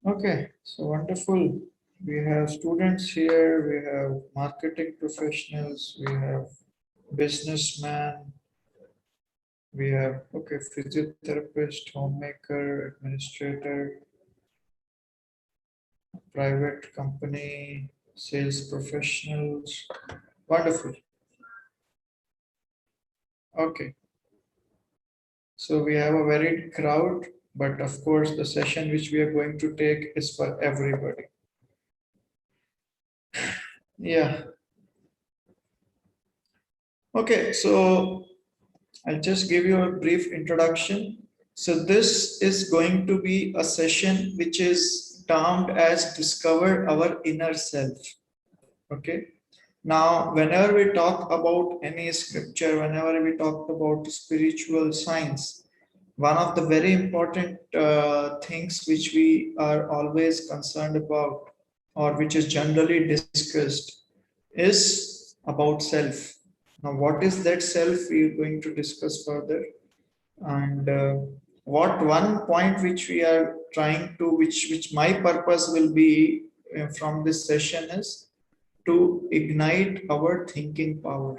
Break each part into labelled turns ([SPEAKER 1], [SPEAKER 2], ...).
[SPEAKER 1] Okay, so wonderful. We have students here, we have marketing professionals, we have businessmen, we have, okay, physiotherapist, homemaker, administrator, private company, sales professionals. Wonderful. Okay, so we have a varied crowd, but of course, the session which we are going to take is for everybody. Yeah. Okay, so I'll just give you a brief introduction. So this is going to be a session which is termed as Discover Our Inner Self. Okay. Now, whenever we talk about any scripture, whenever we talk about spiritual science, one of the very important things which we are always concerned about, or which is generally discussed, is about self. Now, what is that self? We are going to discuss further. And what one point which we are trying to, which my purpose will be from this session is to ignite our thinking power.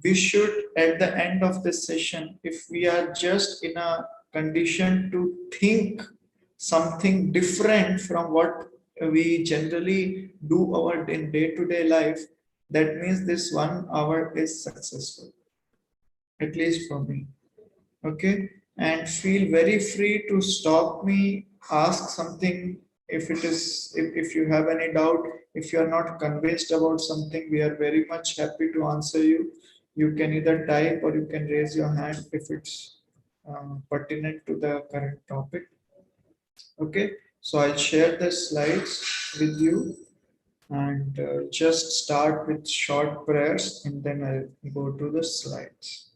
[SPEAKER 1] We should, at the end of this session, if we are just in a condition to think something different from what we generally do our in day-to-day life, that means this 1 hour is successful, at least for me. Okay, and feel very free to stop me, ask something if it is, if you have any doubt, if you are not convinced about something, we are very much happy to answer you. You can either type or you can raise your hand if it's pertinent to the current topic. Okay, so I'll share the slides with you, and just start with short prayers and then I'll go to the slides.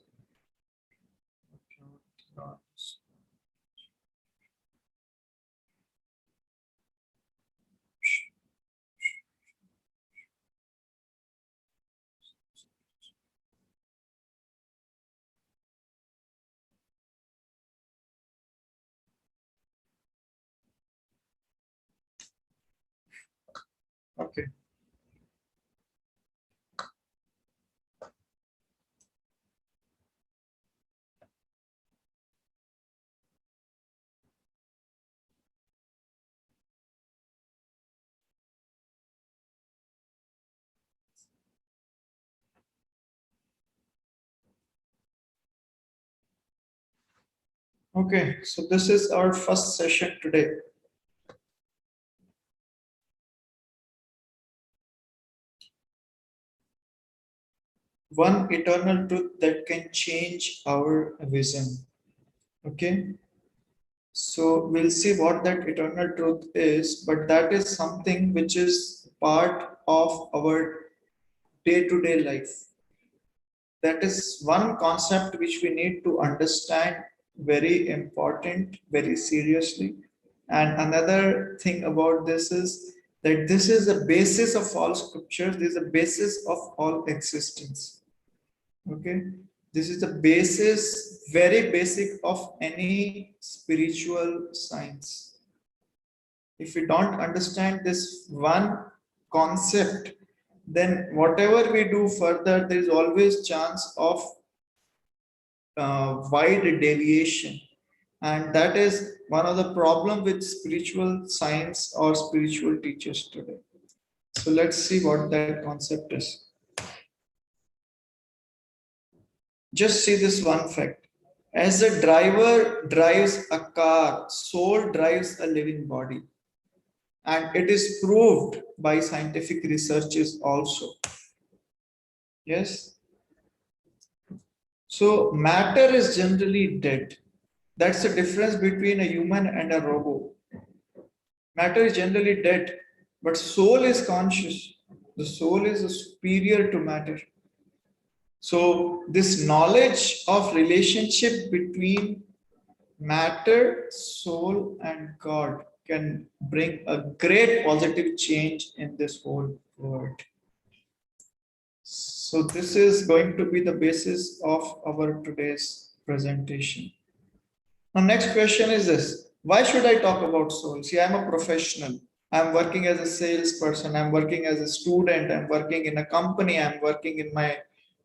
[SPEAKER 1] Okay. Okay, so this is our first session today. One eternal truth that can change our vision. Okay, so we'll see what that eternal truth is, but that is something which is part of our day-to-day life. That is one concept which we need to understand, very important, very seriously. And another thing about this is that this is the basis of all scripture, this is the basis of all existence. Okay, this is the basis, very basic of any spiritual science. If we don't understand this one concept, then whatever we do further, there is always chance of wide deviation, and that is one of the problem with spiritual science or spiritual teachers today. So let's see what that concept is. Just see this one fact. As a driver drives a car, soul drives a living body. And it is proved by scientific researches also. Yes. So matter is generally dead. That's the difference between a human and a robot. Matter is generally dead, but soul is conscious. The soul is superior to matter. So this knowledge of relationship between matter, soul, and God can bring a great positive change in this whole world. So this is going to be the basis of our today's presentation. Now, next question is this. Why should I talk about soul? See, I'm a professional. I'm working as a salesperson. I'm working as a student. I'm working in a company. I'm working in my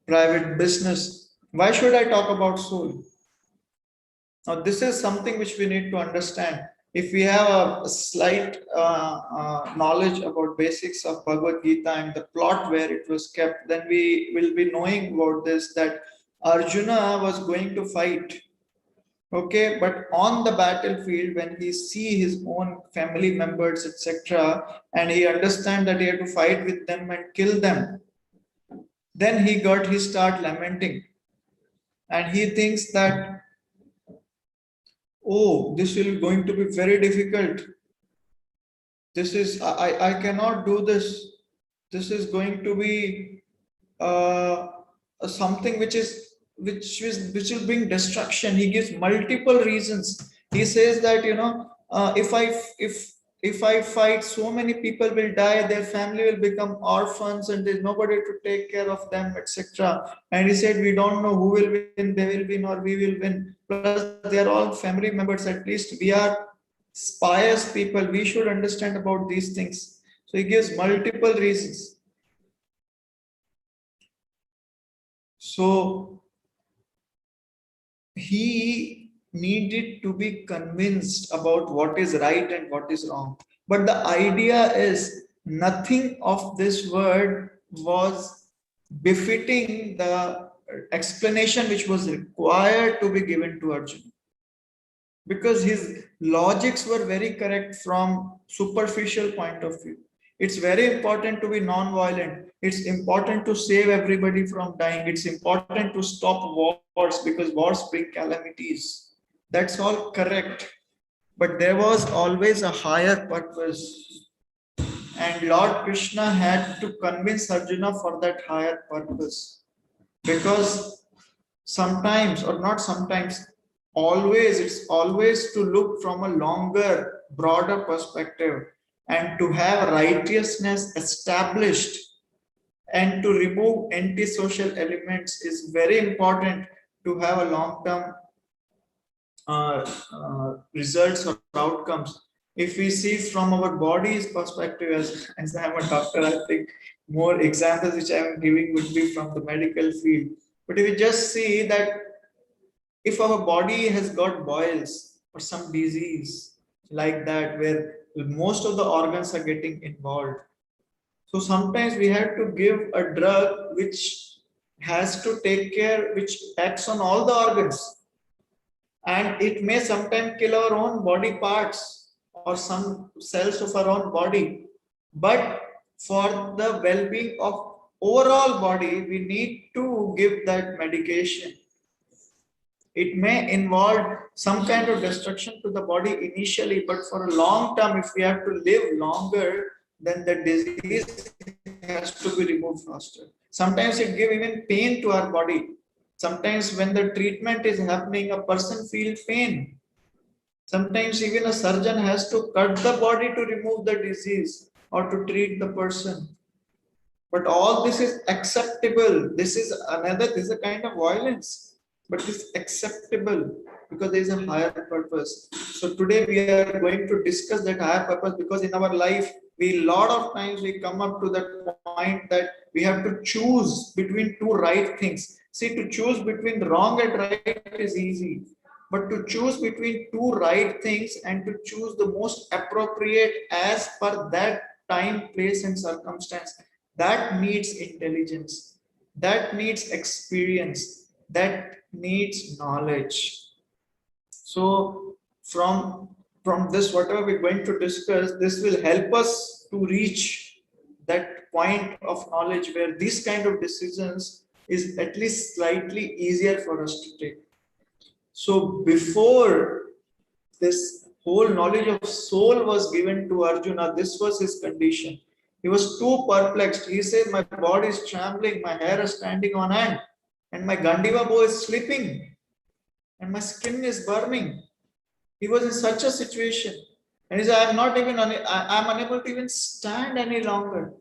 [SPEAKER 1] private business. Why should I talk about soul? Now, this is something which we need to understand. If we have a slight knowledge about basics of Bhagavad Gita and the plot where it was kept, then we will be knowing about this, that Arjuna was going to fight. Okay, but on the battlefield, when he see his own family members, etc., and he understand that he had to fight with them and kill them, then he start lamenting, and he thinks that, oh, this will going to be very difficult. This is I cannot do this. This is going to be uh, something which will bring destruction. He gives multiple reasons. He says that, if I fight, so many people will die, their family will become orphans, and there's nobody to take care of them, etc. And he said, we don't know who will win, they will win or we will win. Plus, they are all family members. At least we are pious people. We should understand about these things. So he gives multiple reasons. So he needed to be convinced about what is right and what is wrong. But the idea is, nothing of this word was befitting the explanation which was required to be given to Arjuna, because his logics were very correct from superficial point of view. It's very important to be non-violent. It's important to save everybody from dying. It's important to stop wars because wars bring calamities. That's all correct, but there was always a higher purpose, and Lord Krishna had to convince Arjuna for that higher purpose. Because sometimes, or not sometimes, always, it's always to look from a longer, broader perspective, and to have righteousness established and to remove antisocial elements is very important to have a long-term results or outcomes. If we see from our body's perspective, as I am a doctor, I think more examples which I am giving would be from the medical field. But if we just see that if our body has got boils or some disease like that, where most of the organs are getting involved, so sometimes we have to give a drug which has to take care, which acts on all the organs, and it may sometimes kill our own body parts or some cells of our own body. But for the well-being of overall body, we need to give that medication. It may involve some kind of destruction to the body initially, but for a long term, if we have to live longer, then the disease has to be removed faster. Sometimes it gives even pain to our body. Sometimes when the treatment is happening, a person feels pain. Sometimes even a surgeon has to cut the body to remove the disease or to treat the person. But all this is acceptable. This is a kind of violence, but it's acceptable because there is a higher purpose. So today we are going to discuss that higher purpose, because in our life, we lot of times we come up to that point that we have to choose between two right things. See, to choose between wrong and right is easy, but to choose between two right things and to choose the most appropriate as per that time, place, and circumstance, that needs intelligence, that needs experience, that needs knowledge. So from this, whatever we're going to discuss, this will help us to reach that point of knowledge where these kind of decisions is at least slightly easier for us to take. So before this whole knowledge of soul was given to Arjuna, this was his condition. He was too perplexed. He said, my body is trembling, my hair is standing on end, and my Gandiva bow is slipping, and my skin is burning. He was in such a situation. And he said, I'm unable to even stand any longer.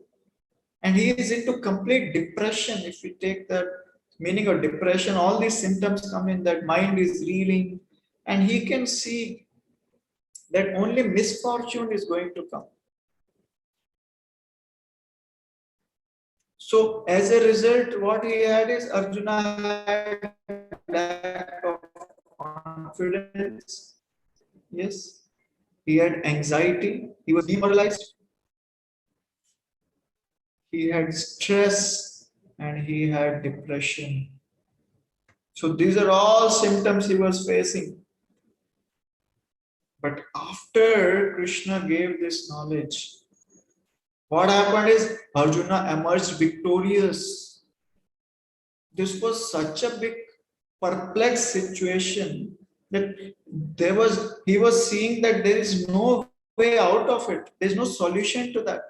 [SPEAKER 1] And he is into complete depression. If we take the meaning of depression, all these symptoms come in, that mind is reeling, and he can see that only misfortune is going to come. So as a result, what he had is Arjuna had lack of confidence. Yes, he had anxiety. He was demoralized. He had stress and he had depression. So these are all symptoms he was facing. But after Krishna gave this knowledge, what happened is Arjuna emerged victorious. This was such a big perplexed situation that he was seeing that there is no way out of it. There's no solution to that.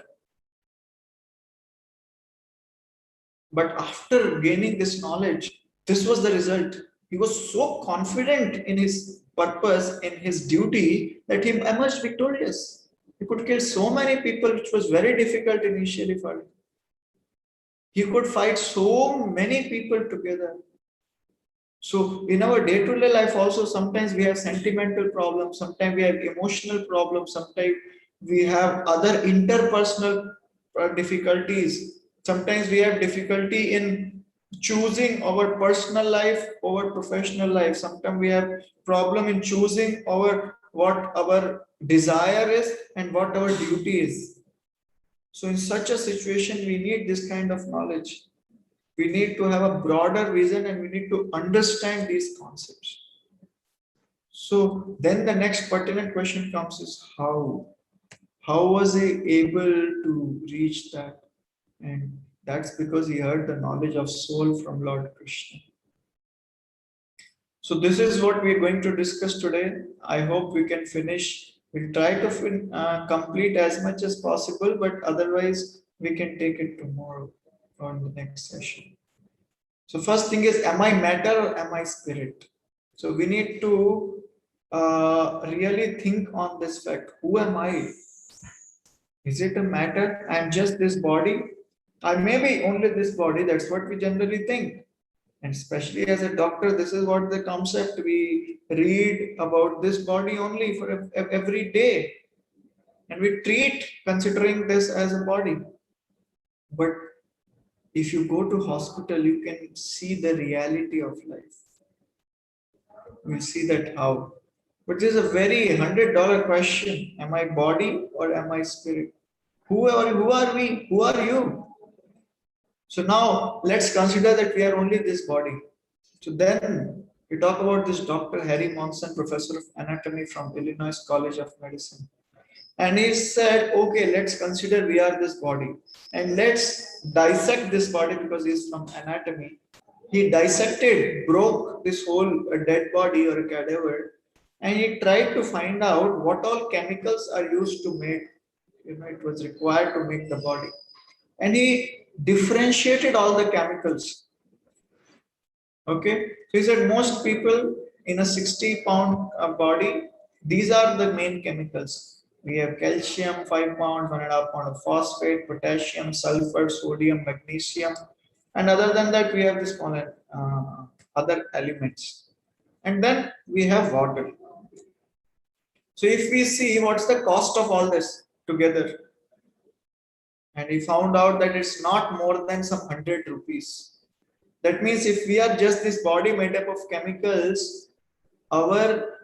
[SPEAKER 1] But after gaining this knowledge, this was the result. He was so confident in his purpose, in his duty, that he emerged victorious. He could kill so many people, which was very difficult initially for him. He could fight so many people together. So in our day-to-day life also, sometimes we have sentimental problems, sometimes we have emotional problems, sometimes we have other interpersonal difficulties. Sometimes we have difficulty in choosing our personal life over professional life. Sometimes we have problem in choosing what our desire is and what our duty is. So in such a situation, we need this kind of knowledge. We need to have a broader vision and we need to understand these concepts. So then the next pertinent question comes is how? How was he able to reach that? And that's because he heard the knowledge of soul from Lord Krishna. So this is what we're going to discuss today. I hope we can finish. We'll try to complete as much as possible, but otherwise we can take it tomorrow or in the next session. So first thing is, am I matter or am I spirit? So we need to really think on this fact. Who am I? Is it a matter? I'm just this body. I may be only this body. That's what we generally think. And especially as a doctor, this is what the concept we read about this body only for every day. And we treat considering this as a body. But if you go to hospital, you can see the reality of life. We'll see that how. But this is a very $100 question. Am I body or am I spirit? Who are we? Who are you? So now let's consider that we are only this body. So then we talk about this Dr. Harry Monson, professor of anatomy from Illinois College of Medicine. And he said, okay, let's consider we are this body and let's dissect this body because he's from anatomy. He dissected, broke this whole dead body or a cadaver, and he tried to find out what all chemicals are used to make, it was required to make the body. And he differentiated all the chemicals. Okay, so he said most people in a 60-pound body, these are the main chemicals. We have calcium, 5 pounds, 1.5 pound of phosphate, potassium, sulfur, sodium, magnesium, and other than that, we have this other elements. And then we have water. So if we see what's the cost of all this together, and we found out that it's not more than some 100 rupees. That means if we are just this body made up of chemicals, our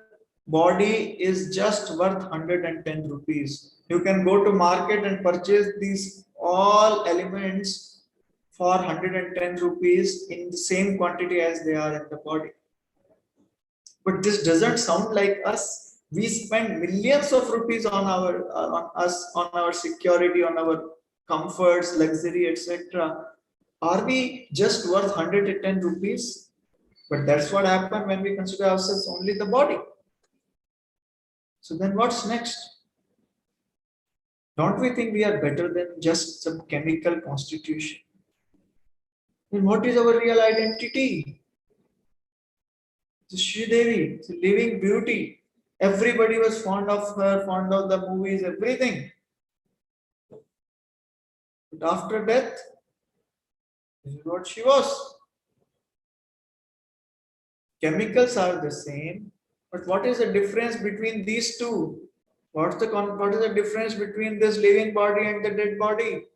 [SPEAKER 1] body is just worth 110 rupees. You can go to market and purchase these all elements for 110 rupees in the same quantity as they are in the body. But this doesn't sound like us. We spend millions of rupees on our security, on our comforts, luxury, etc. Are we just worth 110 rupees? But that's what happened when we consider ourselves only the body. So then what's next? Don't we think we are better than just some chemical constitution? Then what is our real identity? It's Sri Devi, it's a living beauty. Everybody was fond of her, fond of the movies, everything. But after death, this is what she was. Chemicals are the same, but what is the difference between these two? What is the difference between this living body and the dead body?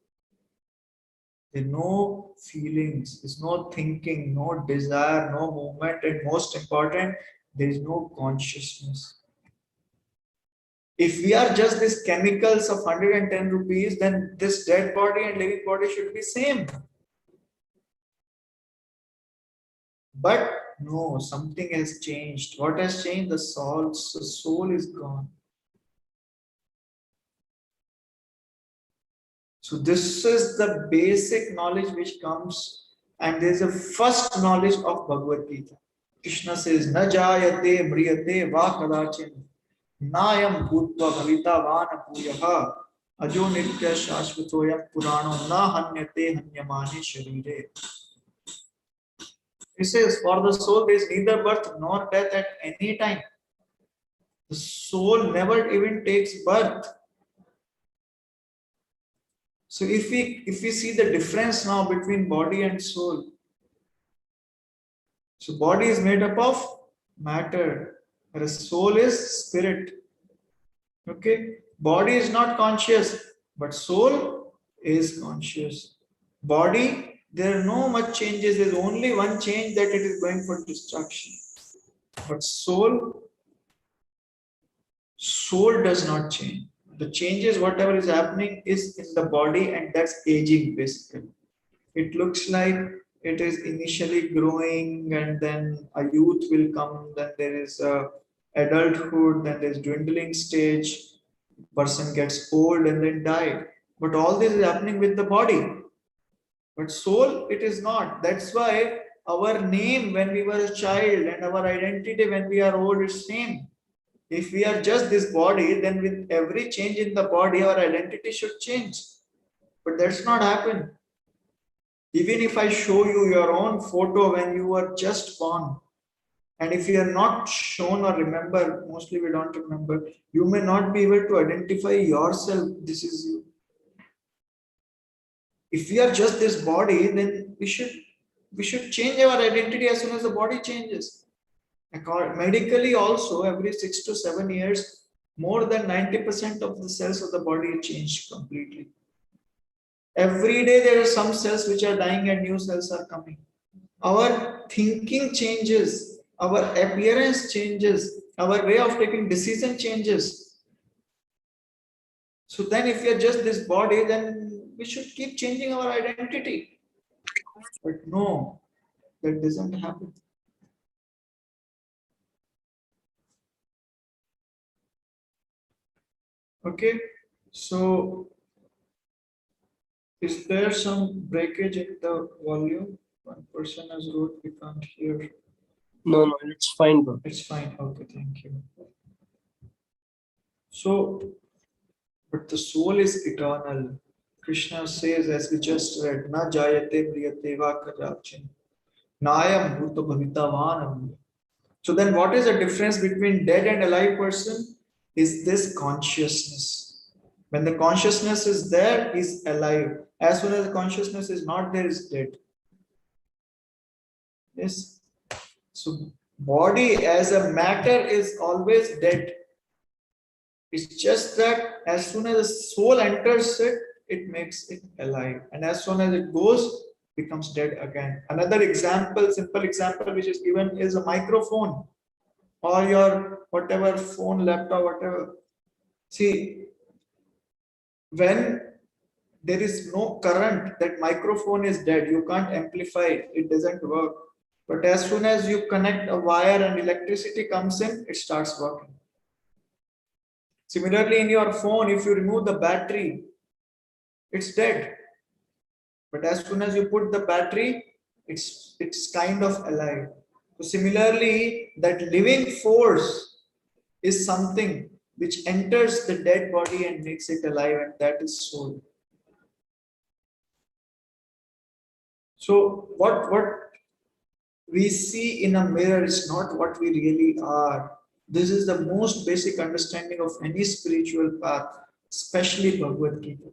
[SPEAKER 1] There's no feelings, there's no thinking, no desire, no movement, and most important, there is no consciousness. If we are just these chemicals of 110 rupees, then this dead body and living body should be same. But no, something has changed. What has changed? The soul is gone. So this is the basic knowledge which comes, and there is a first knowledge of Bhagavad Gita. Krishna says, "Na jayate mriyate va kadachin, nayam bhutva bhavita vana puyaha, ajo nitya shashvatoyam purano na hanyate hanyamani sharire." He says, "For the soul there is neither birth nor death at any time. The soul never even takes birth." So if we see the difference now between body and soul, so body is made up of matter, whereas soul is spirit. Okay, body is not conscious, but soul is conscious. Body, there are no much changes. There is only one change, that it is going for destruction. But soul does not change. The changes, whatever is happening, is in the body, and that's aging basically. It looks like it is initially growing, and then a youth will come, then there is a adulthood, then there's dwindling stage, person gets old and then die. But all this is happening with the body. But soul, it is not. That's why our name when we were a child and our identity when we are old is same. If we are just this body, then with every change in the body, our identity should change. But that's not happen. Even if I show you your own photo when you were just born, and if you are not shown or remember, mostly we don't remember, you may not be able to identify yourself. This is you. If we are just this body, then we should change our identity as soon as the body changes. Medically also, every 6 to 7 years, more than 90% of the cells of the body change completely. Every day there are some cells which are dying and new cells are coming. Our thinking changes, our appearance changes, our way of taking decision changes. So then if we are just this body, then we should keep changing our identity. But no, that doesn't happen. Okay, so is there some breakage in the volume? One person has wrote, we can't hear.
[SPEAKER 2] No, it's fine, bro.
[SPEAKER 1] It's fine. Okay, thank you. So, but the soul is eternal. Krishna says, as we just read, "Na jayate mriyate va kadachin, nayam bhuta bhavita vanam." So then what is the difference between dead and alive person? Is this consciousness. When the consciousness is there, is alive. As soon as the consciousness is not there, is dead. Yes. So body as a matter is always dead. It's just that as soon as the soul enters it, it makes it alive. And as soon as it goes, becomes dead again. Another example, simple example which is given is a microphone or your whatever phone, laptop, whatever. See, when there is no current, that microphone is dead. You can't amplify it. It doesn't work. But as soon as you connect a wire and electricity comes in, it starts working. Similarly, in your phone, if you remove the battery, it's dead. But as soon as you put the battery, it's kind of alive. So similarly, that living force is something which enters the dead body and makes it alive, and that is soul. So what we see in a mirror is not what we really are. This is the most basic understanding of any spiritual path, especially Bhagavad Gita.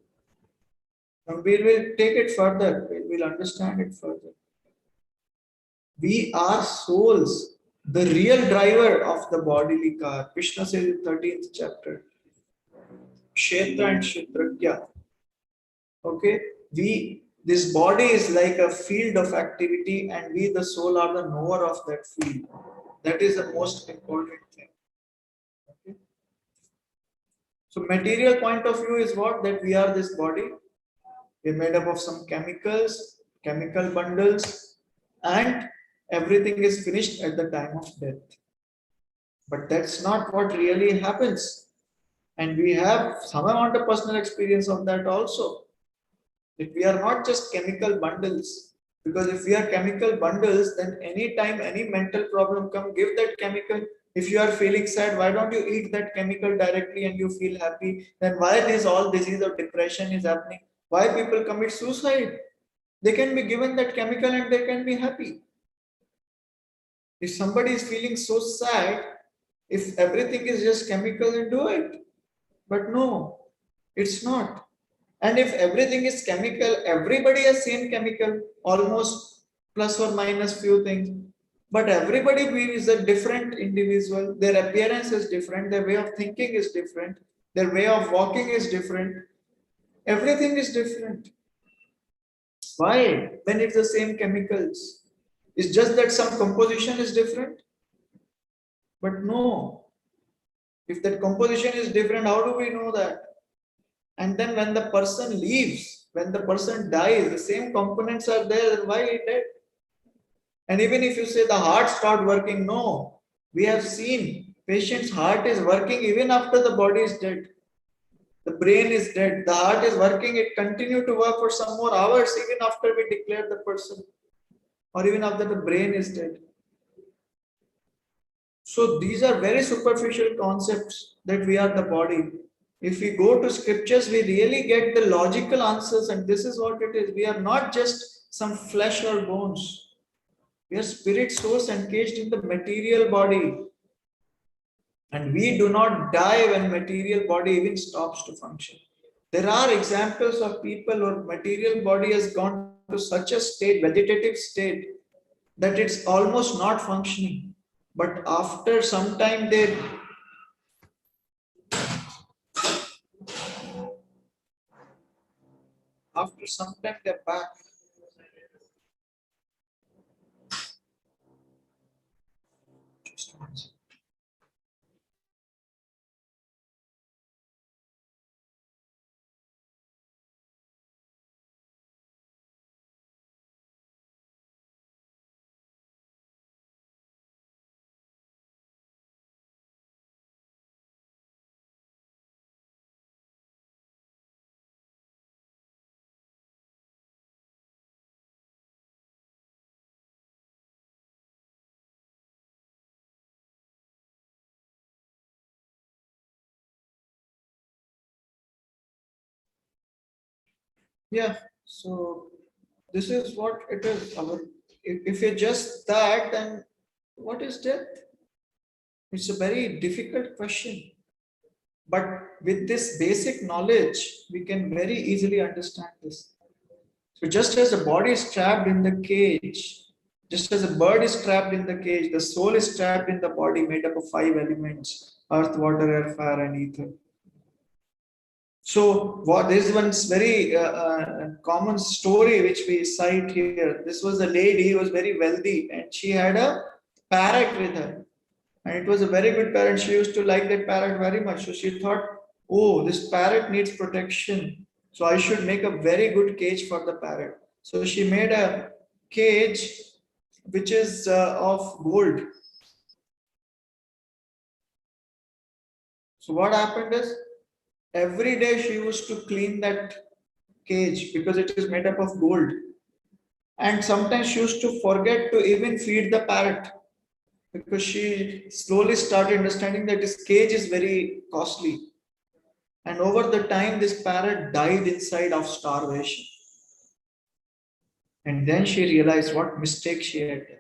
[SPEAKER 1] And we will take it further, we will understand it further. We are souls, the real driver of the bodily car. Krishna says in 13th chapter, Kshetra and Kshetragya. Okay, this body is like a field of activity, and we, the soul, are the knower of that field. That is the most important thing. Okay. So, material point of view is what? That we are this body. We're made up of some chemicals, chemical bundles, and everything is finished at the time of death. But that's not what really happens. And we have some amount of personal experience of that also. That we are not just chemical bundles. Because if we are chemical bundles, then anytime any mental problem come, give that chemical. If you are feeling sad, why don't you eat that chemical directly and you feel happy? Then why this all disease of depression is happening? Why people commit suicide? They can be given that chemical and they can be happy. If somebody is feeling so sad, if everything is just chemical, then do it. But no, it's not. And if everything is chemical, everybody has same chemical, almost plus or minus few things. But everybody is a different individual. Their appearance is different. Their way of thinking is different. Their way of walking is different. Everything is different. Why? When it's the same chemicals. It's just that some composition is different. But no. If that composition is different, how do we know that? And then when the person leaves, when the person dies, the same components are there, then why it dead? And even if you say the heart start working, no. We have seen patient's heart is working even after the body is dead. The brain is dead, the heart is working, it continue to work for some more hours even after we declare the person, or even after the brain is dead. So these are very superficial concepts that we are the body. If we go to scriptures, we really get the logical answers, and this is what it is. We are not just some flesh or bones. We are spirit source engaged in the material body. And we do not die when material body even stops to function. There are examples of people whose material body has gone to such a state, vegetative state, that it's almost not functioning. But after some time, they're back. Just one second. Yeah, so this is what it is. If you're just that, then what is death? It's a very difficult question. But with this basic knowledge, we can very easily understand this. So just as the body is trapped in the cage, just as a bird is trapped in the cage, the soul is trapped in the body made up of five elements: earth, water, air, fire, and ether. So what this one's very common story which we cite here. This was a lady who was very wealthy and she had a parrot with her. And it was a very good parrot. She used to like that parrot very much. So she thought, oh, this parrot needs protection. So I should make a very good cage for the parrot. So she made a cage which is of gold. So what happened is every day she used to clean that cage because it is made up of gold. And sometimes she used to forget to even feed the parrot because she slowly started understanding that this cage is very costly. And over the time, this parrot died inside of starvation. And then she realized what mistake she had done.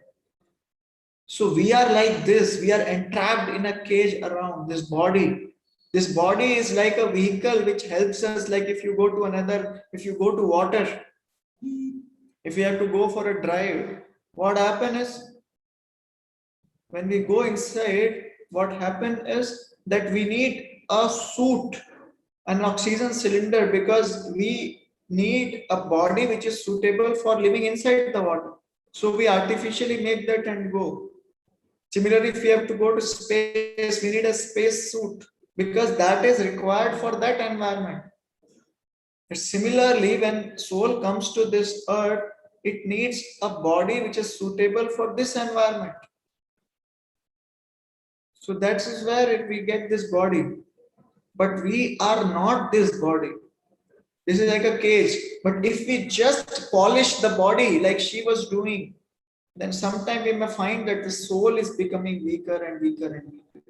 [SPEAKER 1] So we are like this. We are entrapped in a cage around this body. This body is like a vehicle which helps us. Like if you go to if you go to water, if you have to go for a drive, what happens is when we go inside, what happens is that we need a suit, an oxygen cylinder because we need a body which is suitable for living inside the water. So we artificially make that and go. Similarly, if we have to go to space, we need a space suit because that is required for that environment. Similarly, when soul comes to this earth, it needs a body which is suitable for this environment. So that is where we get this body. But we are not this body. This is like a cage. But if we just polish the body like she was doing, then sometime we may find that the soul is becoming weaker and weaker and weaker.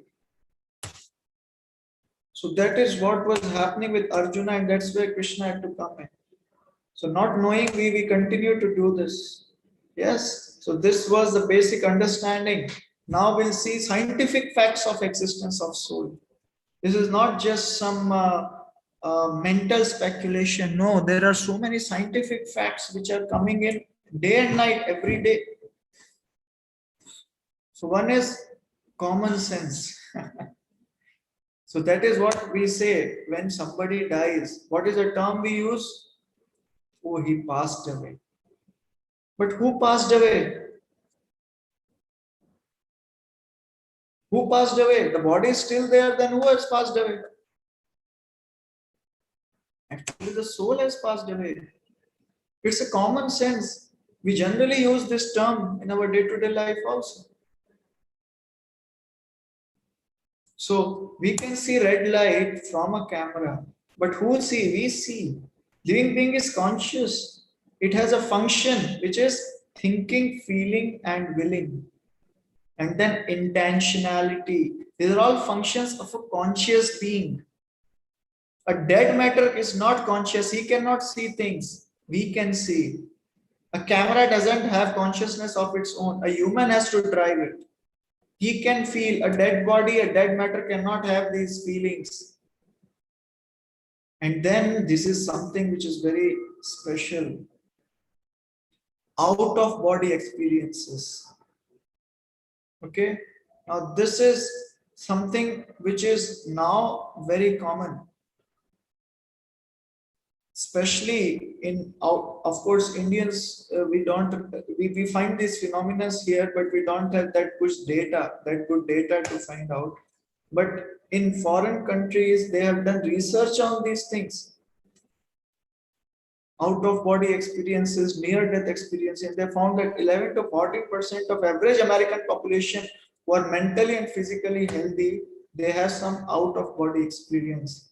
[SPEAKER 1] So that is what was happening with Arjuna, and that's where Krishna had to come in. So not knowing, we continue to do this. Yes. So this was the basic understanding. Now we'll see scientific facts of existence of soul. This is not just some mental speculation. No, there are so many scientific facts which are coming in day and night, every day. So one is common sense. So that is what we say when somebody dies. What is the term we use? Oh, he passed away. But who passed away? Who passed away? The body is still there, then who has passed away? Actually, the soul has passed away. It's a common sense. We generally use this term in our day-to-day life also. So we can see red light from a camera, but who see? We see. Living being is conscious. It has a function which is thinking, feeling, and willing. And then intentionality. These are all functions of a conscious being. A dead matter is not conscious. He cannot see things. We can see. A camera doesn't have consciousness of its own. A human has to drive it. He can feel. A dead body, a dead matter cannot have these feelings. And then this is something which is very special. Out of body experiences. Okay. Now this is something which is now very common. Especially in, of course, Indians, we find these phenomena here, but we don't have that good data to find out. But in foreign countries, they have done research on these things. Out of body experiences, near death experiences, they found that 11 to 40% of average American population who are mentally and physically healthy, they have some out of body experience.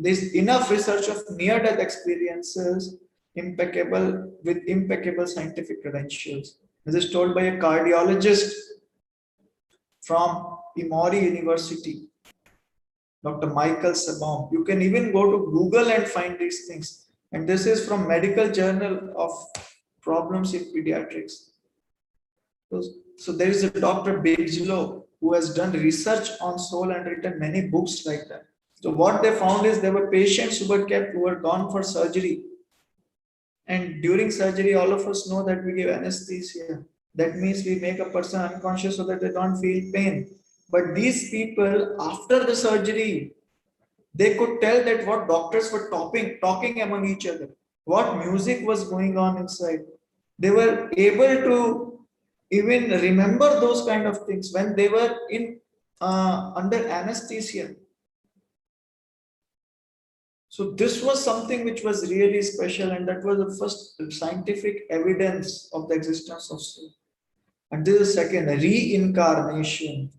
[SPEAKER 1] There's enough research of near death experiences with impeccable scientific credentials. This is told by a cardiologist from Emory University, Dr. Michael Sabom. You can even go to Google and find these things. And this is from Medical Journal of Problems in Pediatrics. So there is a Dr. Bigelow who has done research on soul and written many books like that. So what they found is there were patients who were gone for surgery. And during surgery, all of us know that we give anesthesia. That means we make a person unconscious so that they don't feel pain. But these people, after the surgery, they could tell that what doctors were talking among each other, what music was going on inside. They were able to even remember those kind of things when they were under anesthesia. So this was something which was really special, and that was the first scientific evidence of the existence of soul. And this is second, reincarnation.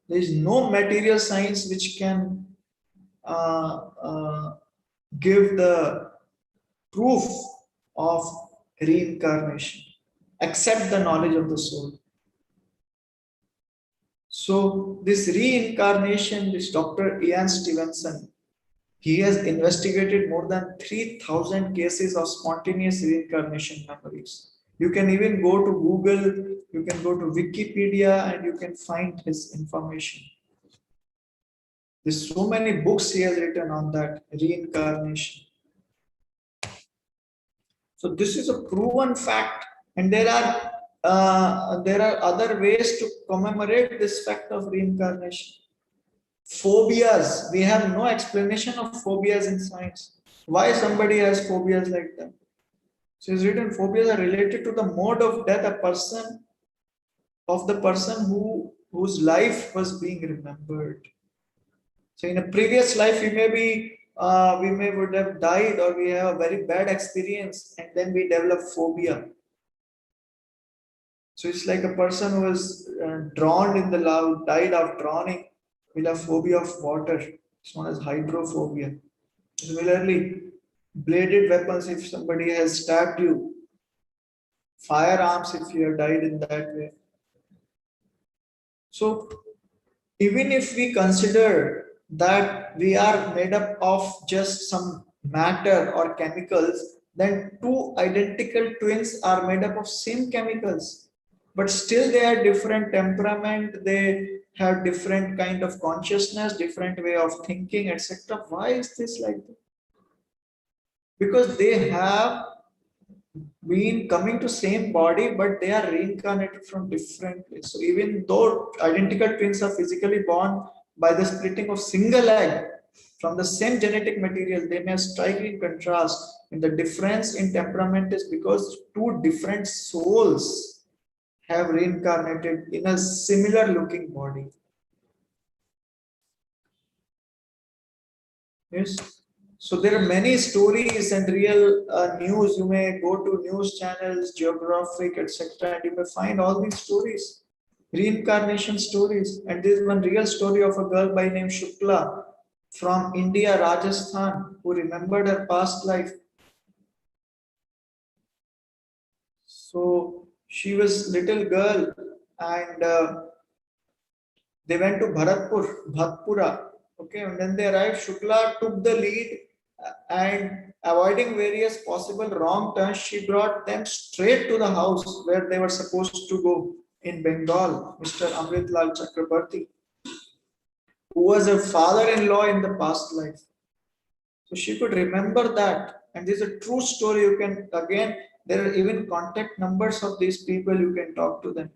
[SPEAKER 1] There is no material science which can give the proof of reincarnation except the knowledge of the soul. So this reincarnation, this Dr. Ian Stevenson, he has investigated more than 3,000 cases of spontaneous reincarnation memories. You can even go to Google, you can go to Wikipedia, and you can find his information. There's so many books he has written on that reincarnation. So this is a proven fact, and there are other ways to commemorate this fact of reincarnation. Phobias, we have no explanation of phobias in science. Why somebody has phobias like that? So it's written phobias are related to the mode of death of the person whose life was being remembered. So in a previous life, we may would have died, or we have a very bad experience, and then we develop phobia. So it's like a person who was drowned in the lava, died of drowning, will have phobia of water. It's known as hydrophobia. Similarly, bladed weapons, if somebody has stabbed you, firearms, if you have died in that way. So even if we consider that we are made up of just some matter or chemicals, then two identical twins are made up of same chemicals, but still they are different temperament, they have different kind of consciousness, different way of thinking, etc. Why is this like that? Because they have been coming to same body, but they are reincarnated from different places. So even though identical twins are physically born by the splitting of single egg from the same genetic material, they may strike in contrast. And the difference in temperament is because two different souls have reincarnated in a similar looking body. Yes. So there are many stories and real news. You may go to news channels, geographic, etc., and you may find all these stories, reincarnation stories. And there is one real story of a girl by name Shukla from India, Rajasthan, who remembered her past life. So she was little girl, and they went to Bhatpura. Okay, and when they arrived, Shukla took the lead and avoiding various possible wrong turns, she brought them straight to the house where they were supposed to go in Bengal, Mr. Amritlal Chakrabarti, who was a father-in-law in the past life. So she could remember that. And this is a true story. You can, again, there are even contact numbers of these people, you can talk to them.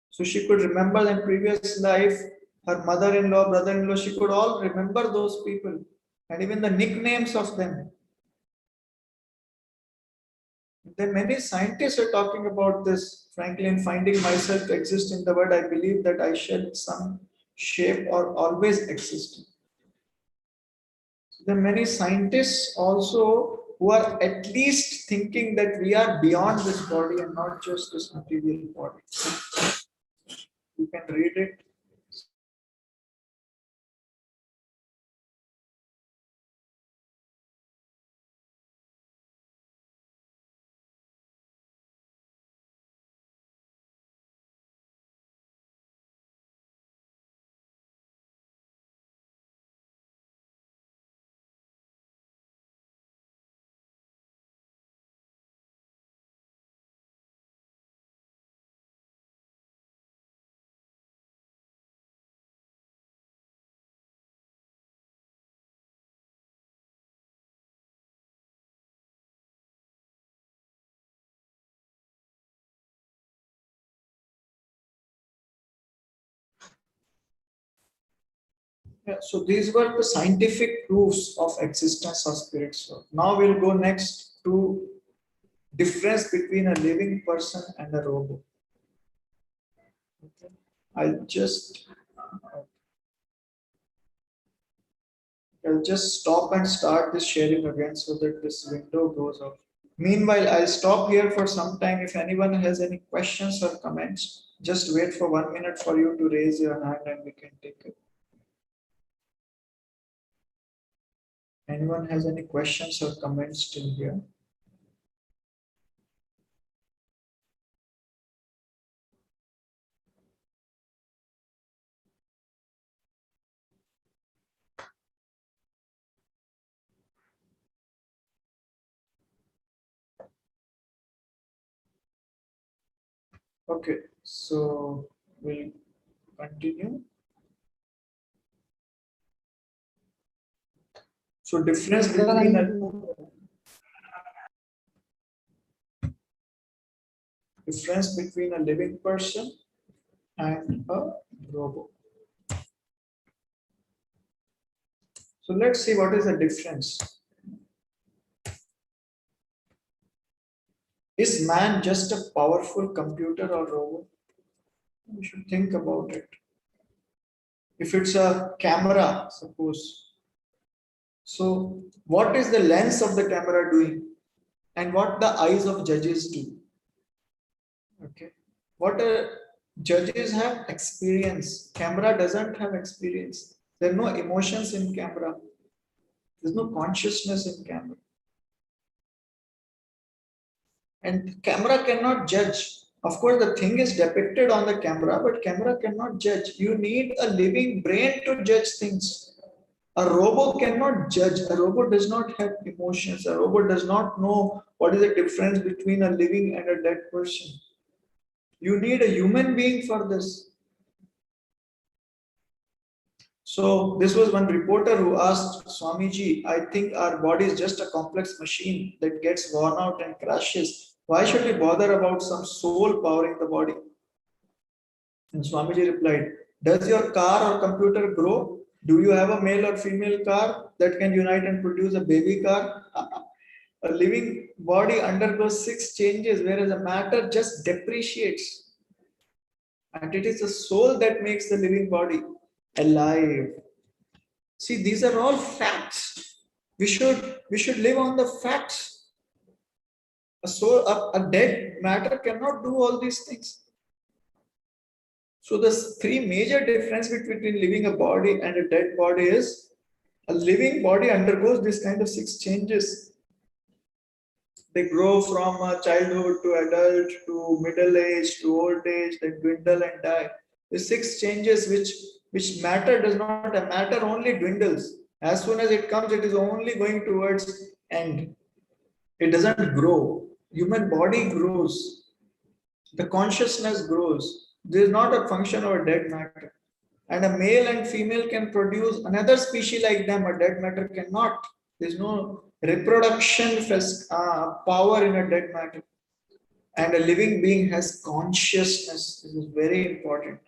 [SPEAKER 1] So she could remember in previous life, her mother-in-law, brother-in-law, she could all remember those people and even the nicknames of them. Then many scientists are talking about this. Frankly, in finding myself to exist in the world, I believe that I shall in some shape or always exist. There are many scientists also who are at least thinking that we are beyond this body and not just this material body. You can read it. Yeah, so these were the scientific proofs of existence of spirits. So now we'll go next to difference between a living person and a robot. Okay. I'll just stop and start this sharing again so that this window goes off. Meanwhile, I'll stop here for some time. If anyone has any questions or comments, just wait for 1 minute for you to raise your hand and we can take it. Anyone has any questions or comments still here? Okay, so we'll continue. So difference between a living person and a robot. So let's see what is the difference. Is man just a powerful computer or robot? We should think about it. If it's a camera, suppose. So what is the lens of the camera doing? And what the eyes of judges do? Okay. What judges have experience. Camera doesn't have experience. There are no emotions in camera. There's no consciousness in camera. And camera cannot judge. Of course, the thing is depicted on the camera, but camera cannot judge. You need a living brain to judge things. A robot cannot judge. A robot does not have emotions. A robot does not know what is the difference between a living and a dead person. You need a human being for this. So this was one reporter who asked Swamiji, I think our body is just a complex machine that gets worn out and crashes. Why should we bother about some soul powering the body? And Swamiji replied, does your car or computer grow? Do you have a male or female car that can unite and produce a baby car? A living body undergoes 6 changes, whereas a matter just depreciates. And it is the soul that makes the living body alive. See, these are all facts. We should live on the facts. A soul, a dead matter cannot do all these things. So the 3 major difference between living a body and a dead body is a living body undergoes this kind of 6 changes. They grow from childhood to adult to middle age to old age, they dwindle and die. The 6 changes which matter does not, a matter only dwindles. As soon as it comes, it is only going towards end. It doesn't grow. Human body grows. The consciousness grows. This is not a function of a dead matter. And a male and female can produce another species like them. A dead matter cannot. There is no reproduction power in a dead matter. And a living being has consciousness. This is very important.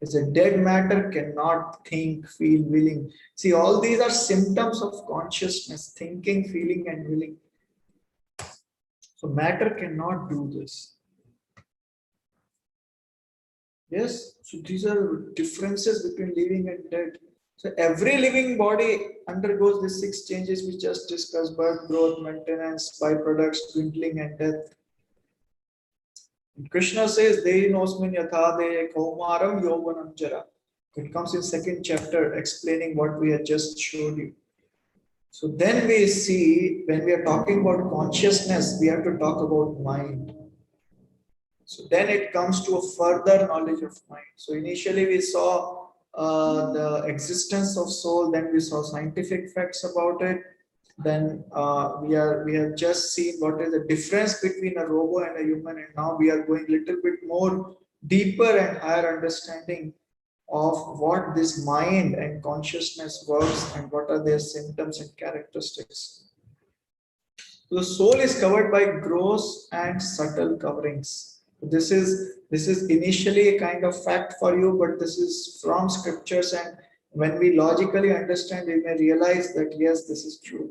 [SPEAKER 1] As a dead matter cannot think, feel, willing. See, all these are symptoms of consciousness, thinking, feeling, and willing. So matter cannot do this. Yes, so these are differences between living and dead. So every living body undergoes these 6 changes we just discussed: birth, growth, maintenance, byproducts, dwindling, and death. And Krishna says, Dehi nosmin yathade kaumaram yovanam jara. It comes in 2nd chapter explaining what we had just showed you. So then we see, when we are talking about consciousness, we have to talk about mind. So then it comes to a further knowledge of mind. So initially we saw the existence of soul, then we saw scientific facts about it. Then we have just seen what is the difference between a robot and a human, and now we are going a little bit more deeper and higher understanding of what this mind and consciousness works and what are their symptoms and characteristics. So the soul is covered by gross and subtle coverings. This is initially a kind of fact for you, but this is from scriptures, and when we logically understand, we may realize that yes, this is true.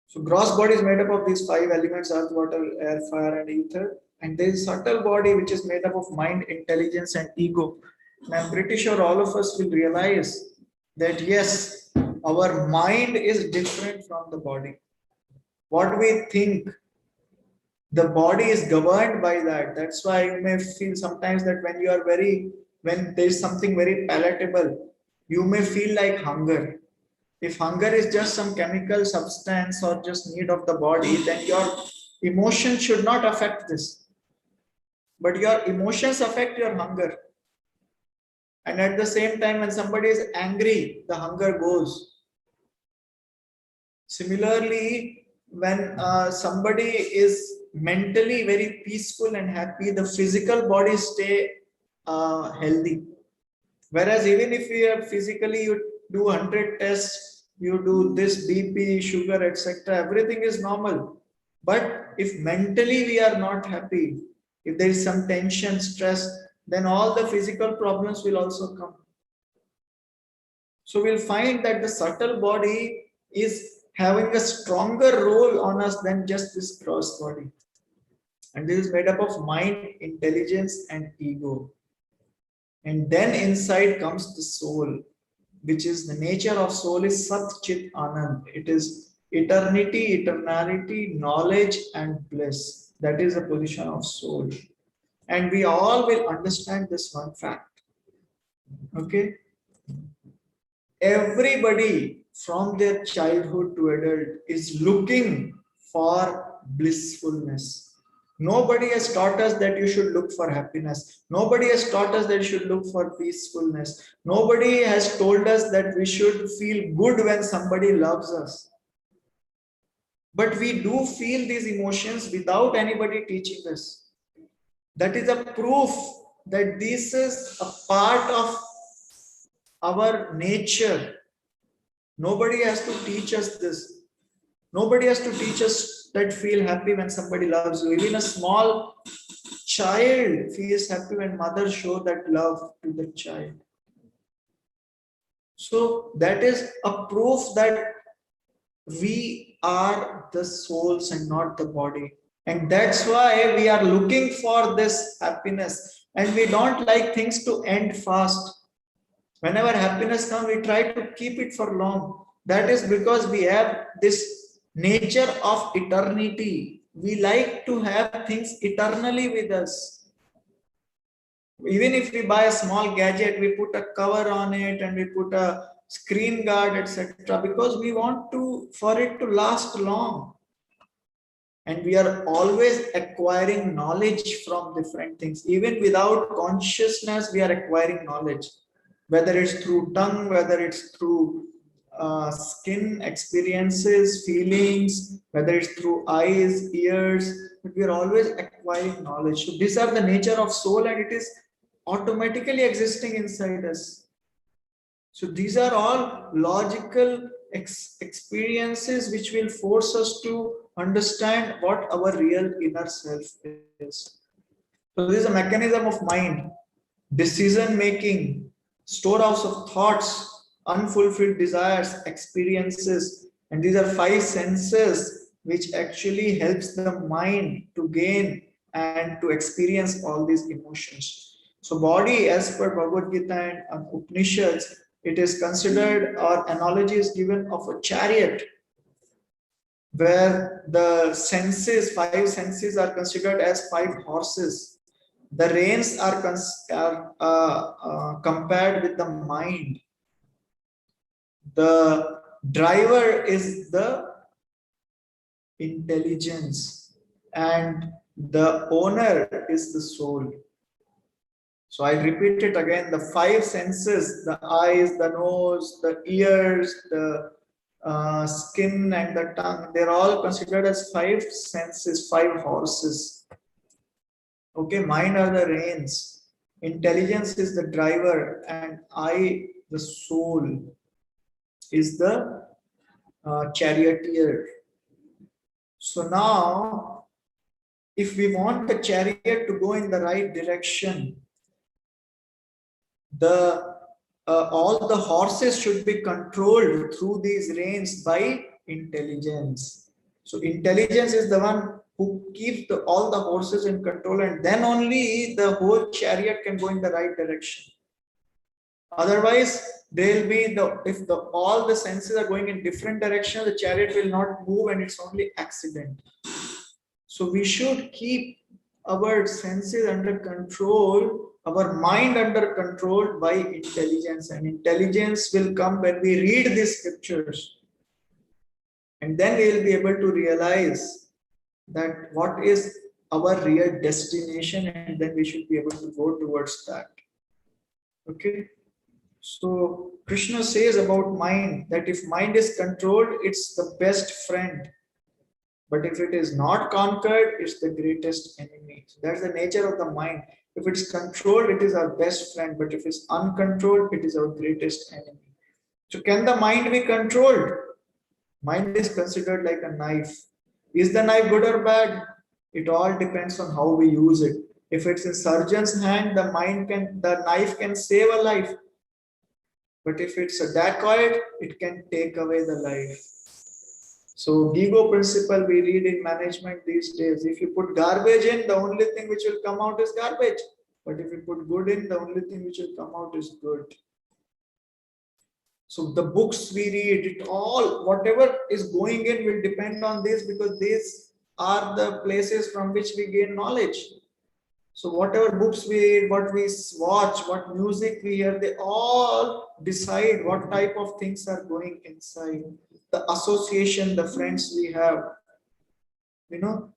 [SPEAKER 1] So gross body is made up of these 5 elements: earth, water, air, fire, and ether. And there is subtle body which is made up of mind, intelligence, and ego. And I'm pretty sure all of us will realize that yes, our mind is different from the body. What we think, the body is governed by that. That's why you may feel sometimes that when there is something very palatable, you may feel like hunger. If hunger is just some chemical substance or just need of the body, then your emotions should not affect this. But your emotions affect your hunger. And at the same time, when somebody is angry, the hunger goes. Similarly, when somebody is mentally very peaceful and happy, the physical body stay healthy. Whereas even if you are physically, you do 100 tests, you do this BP, sugar, etc., everything is normal. But if mentally we are not happy, if there is some tension, stress, then all the physical problems will also come. So we'll find that the subtle body is having a stronger role on us than just this gross body. And this is made up of mind, intelligence, and ego. And then inside comes the soul, which is the nature of soul is Sat Chit Anand. It is eternity, eternality, knowledge, and bliss. That is the position of soul. And we all will understand this one fact. Okay? Everybody from their childhood to adult is looking for blissfulness. Nobody has taught us that you should look for happiness. Nobody has taught us that you should look for peacefulness. Nobody has told us that we should feel good when somebody loves us. But we do feel these emotions without anybody teaching us. That is a proof that this is a part of our nature. Nobody has to teach us this. Nobody has to teach us that feel happy when somebody loves you. Even a small child feels happy when mother shows that love to the child. So that is a proof that we are the souls and not the body. And that's why we are looking for this happiness. And we don't like things to end fast. Whenever happiness comes, we try to keep it for long. That is because we have this nature of eternity. We like to have things eternally with us. Even if we buy a small gadget, we put a cover on it and we put a screen guard, etc. Because we want for it to last long. And we are always acquiring knowledge from different things. Even without consciousness, we are acquiring knowledge. Whether it's through tongue, whether it's through skin experiences, feelings, whether it's through eyes, ears, but we are always acquiring knowledge. So these are the nature of soul and it is automatically existing inside us. So these are all logical experiences which will force us to understand what our real inner self is. So this is a mechanism of mind, decision making, storehouse of thoughts, unfulfilled desires, experiences, and these are 5 senses which actually helps the mind to gain and to experience all these emotions. So body, as per Bhagavad Gita and Upanishads, it is considered, or analogy is given of a chariot where the senses, 5 senses are considered as 5 horses. The reins are compared with the mind. The driver is the intelligence and the owner is the soul. So I'll repeat it again. The 5 senses, the eyes, the nose, the ears, the skin and the tongue, they're all considered as 5 senses, 5 horses. Okay, mind are the reins, intelligence is the driver, and I, the soul, is the charioteer. So now, if we want the chariot to go in the right direction, all the horses should be controlled through these reins by intelligence. So intelligence is the one who keeps all the horses in control, and then only the whole chariot can go in the right direction. Otherwise, they'll be all the senses are going in different directions, the chariot will not move and it's only accident. So we should keep our senses under control, our mind under control by intelligence, and intelligence will come when we read these scriptures, and then we will be able to realize that what is our real destination, and then we should be able to go towards that. Okay, so Krishna says about mind that if mind is controlled, it's the best friend. But if it is not conquered, it's the greatest enemy. So that's the nature of the mind. If it's controlled, it is our best friend. But if it's uncontrolled, it is our greatest enemy. So can the mind be controlled? Mind is considered like a knife. Is the knife good or bad? It all depends on how we use it. If it's in surgeon's hand, the knife can save a life. But if it's a dacoit, it can take away the life. So GIGO principle we read in management these days. If you put garbage in, the only thing which will come out is garbage. But if you put good in, the only thing which will come out is good. So the books we read, it all, whatever is going in will depend on this, because these are the places from which we gain knowledge. So whatever books we read, what we watch, what music we hear, they all decide what type of things are going inside. The association, the friends we have, you know,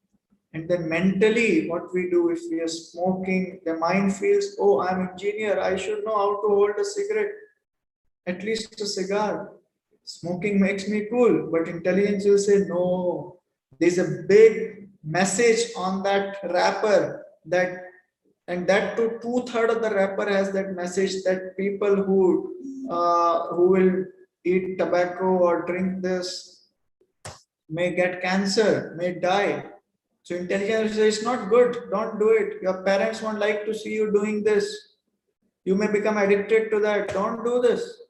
[SPEAKER 1] and then mentally what we do. If we are smoking, the mind feels, oh, I'm engineer, I should know how to hold a cigarette, at least a cigar. Smoking makes me cool, but intelligence will say, no, there's a big message on that wrapper, that, and that too, two-thirds of the wrapper has that message, that people who will eat tobacco or drink this may get cancer, may die. So intelligence says, it's not good, don't do it. Your parents won't like to see you doing this. You may become addicted to that, don't do this.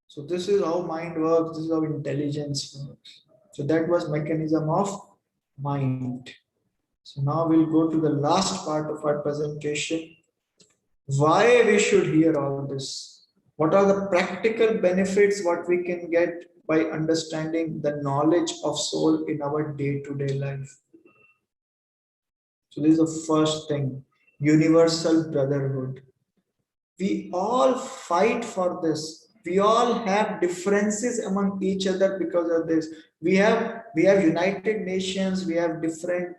[SPEAKER 1] So this is how mind works, this is how intelligence works. So that was mechanism of mind. So now we'll go to the last part of our presentation. Why we should hear all this? What are the practical benefits what we can get by understanding the knowledge of soul in our day-to-day life? So this is the first thing, universal brotherhood. We all fight for this. We all have differences among each other because of this. We have United Nations. We have different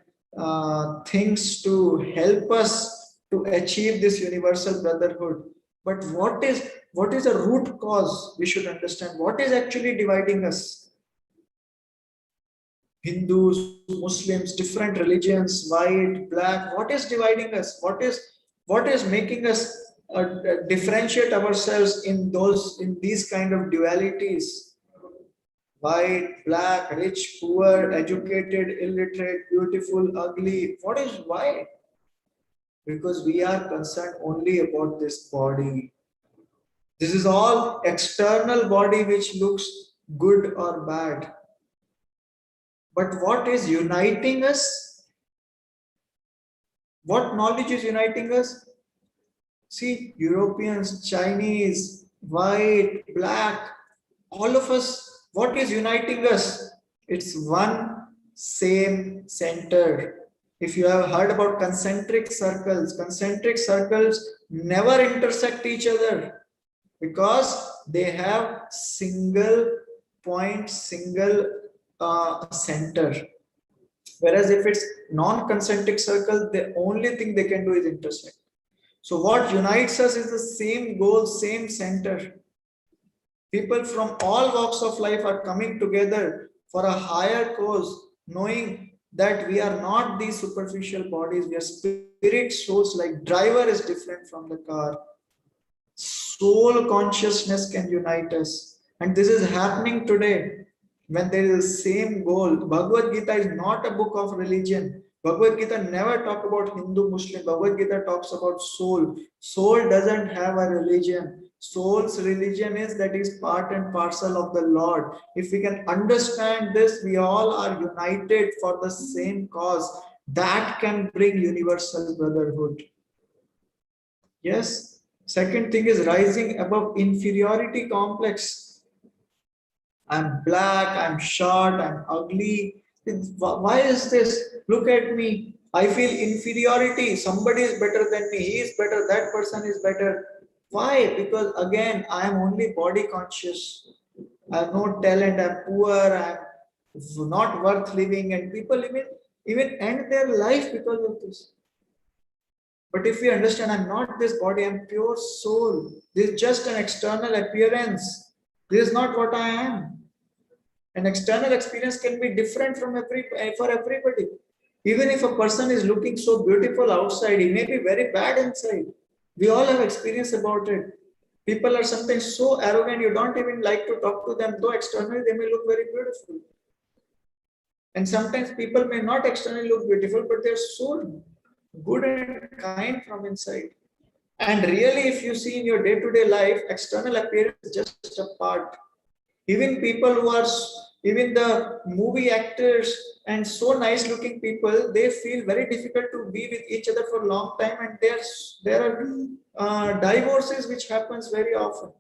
[SPEAKER 1] things to help us to achieve this universal brotherhood. But what is the root cause? We should understand what is actually dividing us. Hindus, Muslims, different religions, white, black. What is dividing us? What is making us differentiate ourselves in these kind of dualities? White, black, rich, poor, educated, illiterate, beautiful, ugly. What is why? Because we are concerned only about this body. This is all external body which looks good or bad. But what is uniting us? What knowledge is uniting us? See, Europeans, Chinese, white, black, all of us, what is uniting us? It's one same center. If you have heard about concentric circles never intersect each other because they have single point, single center. Whereas if it's non-concentric circle, the only thing they can do is intersect. So what unites us is the same goal, same center. People from all walks of life are coming together for a higher cause, knowing that we are not these superficial bodies, we are spirit souls. Like driver is different from the car. Soul consciousness can unite us. And this is happening today when there is the same goal. Bhagavad Gita is not a book of religion. Bhagavad Gita never talk about Hindu, Muslim. Bhagavad Gita talks about soul. Soul doesn't have a religion. Soul's religion is that is part and parcel of the Lord. If we can understand this, we all are united for the same cause. That can bring universal brotherhood. Yes. Second thing is rising above inferiority complex. I'm black, I'm short, I'm ugly. Why is this? Look at me. I feel inferiority. Somebody is better than me. He is better. That person is better. Why? Because again, I am only body conscious. I have no talent. I'm poor. I'm not worth living. And people even end their life because of this. But if we understand, I'm not this body, I'm pure soul. This is just an external appearance. This is not what I am. An external experience can be different for everybody. Even if a person is looking so beautiful outside, he may be very bad inside. We all have experience about it. People are sometimes so arrogant, you don't even like to talk to them, though externally they may look very beautiful. And sometimes people may not externally look beautiful, but they're so good and kind from inside. And really, if you see in your day-to-day life, external appearance is just a part. Even people who are, even the movie actors and so nice looking people, they feel very difficult to be with each other for a long time, and there are divorces which happens very often.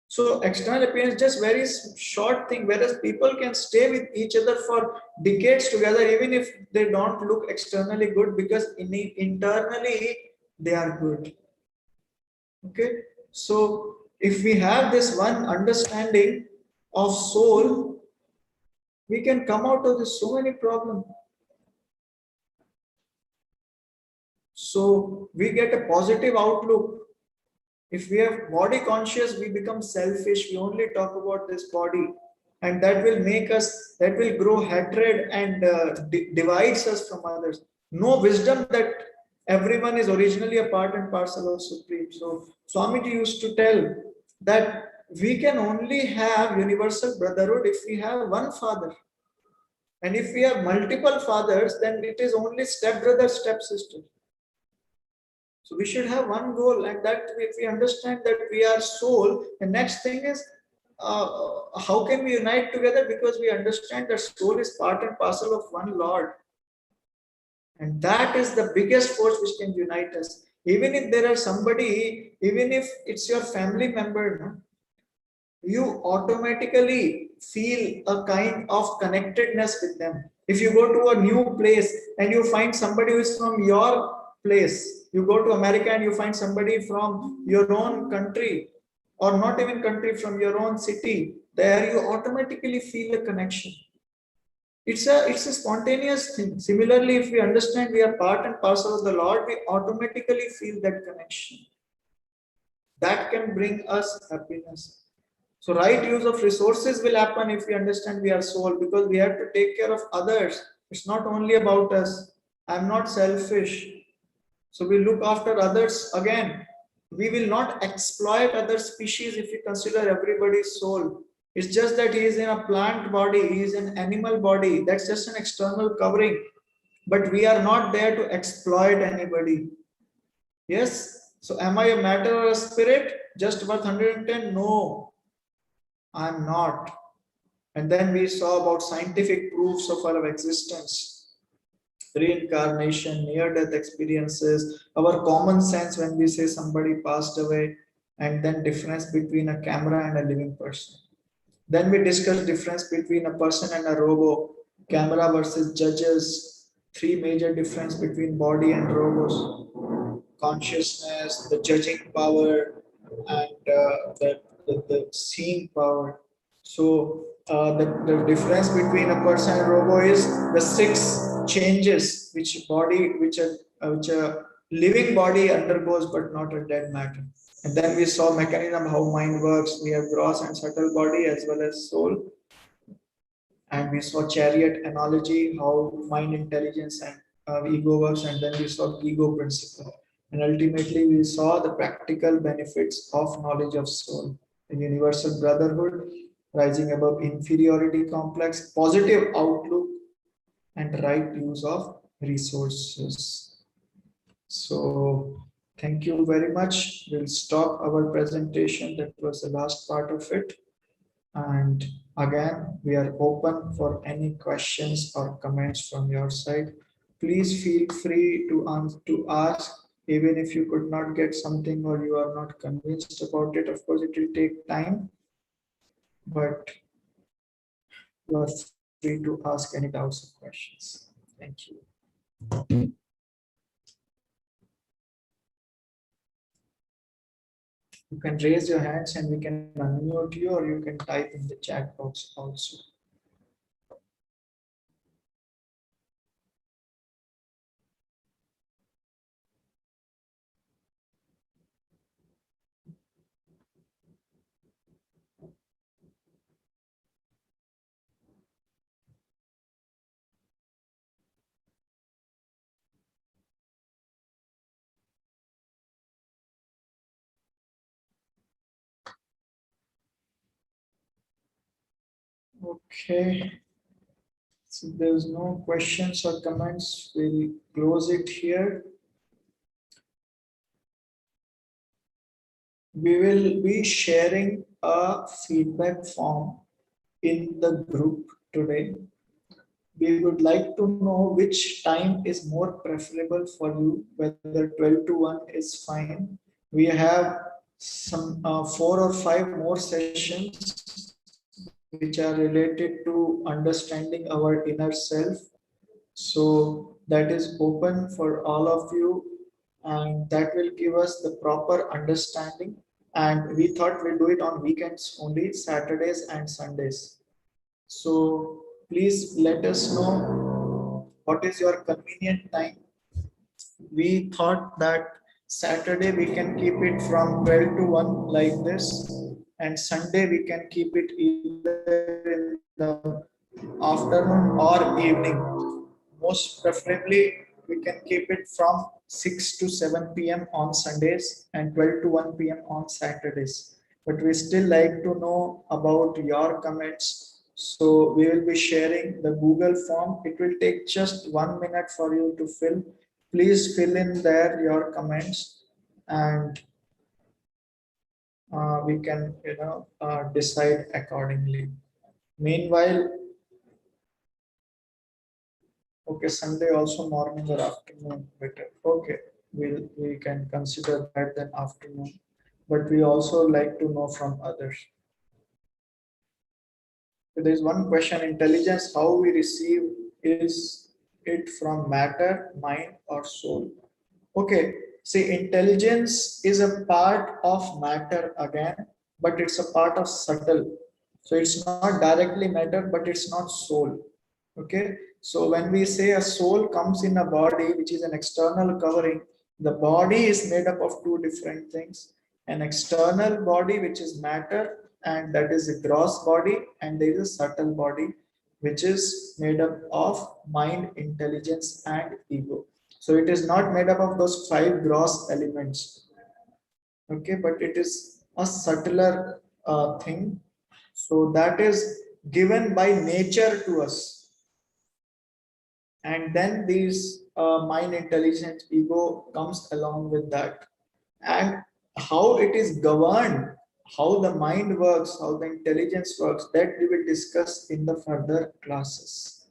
[SPEAKER 1] So external appearance just very short thing, whereas people can stay with each other for decades together, even if they don't look externally good, because internally they are good. Okay, so if we have this one understanding of soul, we can come out of this so many problems. So we get a positive outlook. If we have body conscious, we become selfish. We only talk about this body, and that will make us, that will grow hatred and divides us from others. No wisdom that everyone is originally a part and parcel of Supreme. So Swamiji used to tell that we can only have universal brotherhood if we have one father. And if we have multiple fathers, then it is only step brother, step sister. So we should have one goal, and that if we understand that we are soul, the next thing is how can we unite together? Because we understand that soul is part and parcel of one Lord, and that is the biggest force which can unite us. Even if there are somebody, even if it's your family member, no, you automatically feel a kind of connectedness with them. If you go to a new place and you find somebody who is from your place, you go to America and you find somebody from your own country, or not even country, from your own city, there you automatically feel a connection. It's a spontaneous thing. Similarly, if we understand we are part and parcel of the Lord, we automatically feel that connection. That can bring us happiness. So right use of resources will happen if we understand we are soul, because we have to take care of others. It's not only about us. I'm not selfish. So we look after others again. We will not exploit other species if we consider everybody's soul. It's just that he is in a plant body, he is an animal body. That's just an external covering. But we are not there to exploit anybody. Yes? So am I a matter or a spirit? Just worth 110? No, I'm not. And then we saw about scientific proofs of our existence, reincarnation, near-death experiences, our common sense when we say somebody passed away, and then difference between a camera and a living person. Then we discussed difference between a person and a robot, camera versus judges, three major difference between body and robots, consciousness, the judging power, and the seeing power. So the difference between a person and robot is the six changes which a living body undergoes, but not a dead matter. And then we saw mechanism how mind works. We have gross and subtle body as well as soul. And we saw chariot analogy, how mind intelligence and ego works. And then we saw GIGO principle. And ultimately we saw the practical benefits of knowledge of soul, the universal brotherhood, rising above inferiority complex, positive outlook, and right use of resources. So thank you very much. We'll stop our presentation. That was the last part of it. And again, we are open for any questions or comments from your side. Please feel free to ask, even if you could not get something or you are not convinced about it. Of course, it will take time, but you are free to ask any doubts or questions. Thank you. You can raise your hands and we can unmute you, or you can type in the chat box also. Okay. So there's no questions or comments. We'll close it here. we will be sharing a feedback form in the group today. We would like to know which time is more preferable for you, whether 12 to 1 is fine. We have some 4 or 5 more sessions which are related to understanding our inner self. So that is open for all of you, and that will give us the proper understanding. And we thought we'll do it on weekends only, Saturdays and Sundays. So please let us know what is your convenient time. We thought that Saturday we can keep it from 12 to 1 like this, and Sunday we can keep it either in the afternoon or evening. Most preferably, we can keep it from 6 to 7 p.m. on Sundays and 12 to 1 p.m. on Saturdays. But we still like to know about your comments. So we will be sharing the Google form. It will take just 1 minute for you to fill. Please fill in there your comments, and we can decide accordingly. Meanwhile, okay, Sunday also morning or afternoon better. Okay, we can consider that then afternoon. But we also like to know from others. So there is one question: intelligence, how we receive, is it from matter, mind, or soul? Okay, see, intelligence is a part of matter again, but it's a part of subtle. So it's not directly matter, but it's not soul. Okay, so when we say a soul comes in a body, which is an external covering, the body is made up of two different things: an external body, which is matter, and that is a gross body, and there is a subtle body, which is made up of mind, intelligence, and ego. So it is not made up of those 5 gross elements, okay, but it is a subtler thing. So that is given by nature to us, and then these mind, intelligence, ego comes along with that. And how it is governed, how the mind works, how the intelligence works, that we will discuss in the further classes.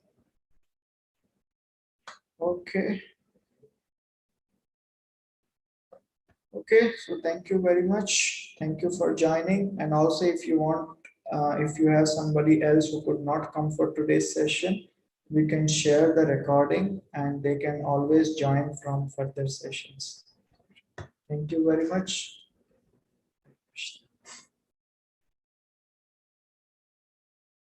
[SPEAKER 1] Okay. Okay, so thank you very much. Thank you for joining. And also, if you want, if you have somebody else who could not come for today's session, we can share the recording and they can always join from further sessions. Thank you very much.